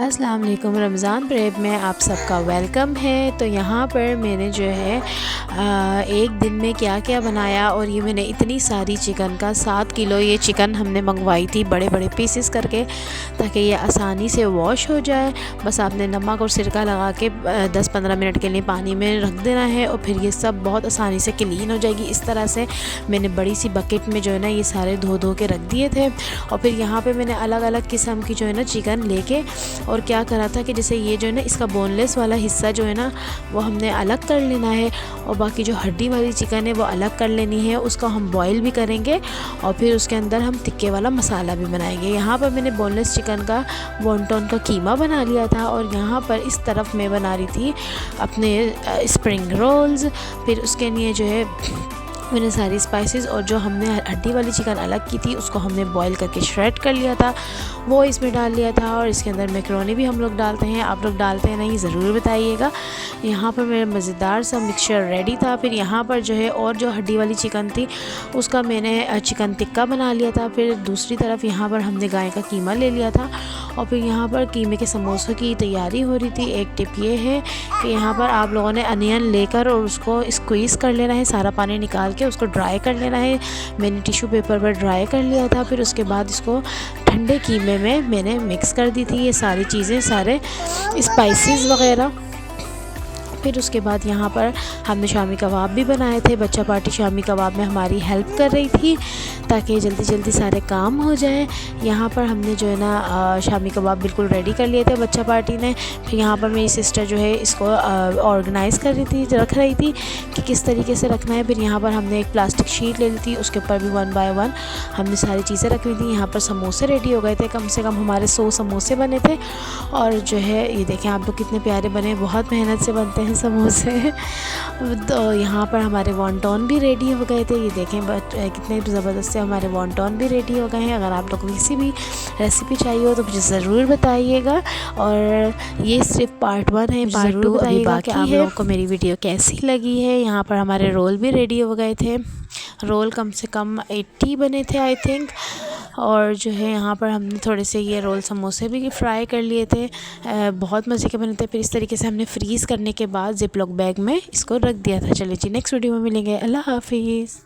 अस्सलाम वालेकुम। रमज़ान प्रेप में आप सबका वेलकम है। तो यहाँ पर मैंने जो है एक दिन में क्या क्या बनाया, और ये मैंने इतनी सारी चिकन का 7 किलो ये चिकन हमने मंगवाई थी बड़े बड़े पीसेस करके, ताकि ये आसानी से वॉश हो जाए। बस आपने नमक और सिरका लगा के 10-15 मिनट के लिए पानी में रख देना है, और फिर ये सब बहुत आसानी से क्लीन हो जाएगी। इस तरह से मैंने बड़ी सी बकेट में जो है ना ये सारे धो के रख दिए थे। और फिर यहाँ पे मैंने अलग अलग किस्म की जो है ना चिकन लेके और क्या करा था कि जैसे ये जो है ना इसका बोनलेस वाला हिस्सा जो है ना वो हमने अलग कर लेना है, और बाकी जो हड्डी वाली चिकन है वो अलग कर लेनी है। उसको हम बॉईल भी करेंगे और फिर उसके अंदर हम टिक्के वाला मसाला भी बनाएंगे। यहाँ पर मैंने बोनलेस चिकन का वॉन्टन का कीमा बना लिया था, और यहाँ पर इस तरफ मैं बना रही थी अपने स्प्रिंग रोल्स। फिर उसके लिए जो है मैंने सारी स्पाइसेस और जो हमने हड्डी वाली चिकन अलग की थी उसको हमने बॉईल करके श्रेड कर लिया था, वो इसमें डाल लिया था। और इसके अंदर मैकरोनी भी हम लोग डालते हैं, आप लोग डालते हैं नहीं ज़रूर बताइएगा। यहाँ पर मेरा मज़ेदार सा मिक्सचर रेडी था। फिर यहाँ पर जो है और जो हड्डी वाली चिकन थी उसका मैंने चिकन टिक्का बना लिया था। फिर दूसरी तरफ यहाँ पर हमने गाय का कीमा ले लिया था, और फिर यहाँ पर कीमे के समोसों की तैयारी हो रही थी। एक टिप ये है कि यहाँ पर आप लोगों ने अनियन लेकर और उसको स्क्वीज़ कर लेना है, सारा पानी निकाल के उसको ड्राई कर लेना है। मैंने टिश्यू पेपर पर ड्राई कर लिया था। फिर उसके बाद इसको ठंडे कीमे में मैंने मिक्स कर दी थी ये सारी चीज़ें, सारे स्पाइसेस वगैरह। फिर उसके बाद यहाँ पर हमने शामी कबाब भी बनाए थे। बच्चा पार्टी शामी कबाब में हमारी हेल्प कर रही थी ताकि जल्दी जल्दी सारे काम हो जाए। यहाँ पर हमने जो है ना शामी कबाब बिल्कुल रेडी कर लिए थे बच्चा पार्टी ने। फिर यहाँ पर मेरी सिस्टर जो है इसको ऑर्गेनाइज़ कर रही थी, रख रही थी कि किस तरीके से रखना है। फिर यहाँ पर हमने एक प्लास्टिक शीट ले ली थी, उसके ऊपर भी 1 बाय 1 हमने सारी चीज़ें रख ली थी। यहाँ पर समोसे रेडी हो गए थे, कम से कम हमारे 100 समोसे बने थे। और जो है ये देखें आप लोग कितने प्यारे बने, बहुत मेहनत से बनते हैं समोसे। तो यहाँ पर हमारे वॉन्टन भी रेडी हो गए थे, ये देखें कितने ज़बरदस्त से हमारे वॉन्टन भी रेडी हो गए हैं। अगर आप लोग को किसी भी रेसिपी चाहिए हो तो मुझे ज़रूर बताइएगा। और ये सिर्फ पार्ट 1 है, पार्ट 2 अभी बाकी है। आप लोगों को मेरी वीडियो कैसी लगी है। यहाँ पर हमारे रोल भी रेडी हो गए थे, रोल कम से कम 80 बने थे आई थिंक। और जो है यहाँ पर हमने थोड़े से ये रोल समोसे भी फ्राई कर लिए थे, बहुत मज़े के बने थे। फिर इस तरीके से हमने फ्रीज़ करने के बाद जिप लॉक बैग में इसको रख दिया था। चलिए जी नेक्स्ट वीडियो में मिलेंगे। अल्लाह हाफिज़।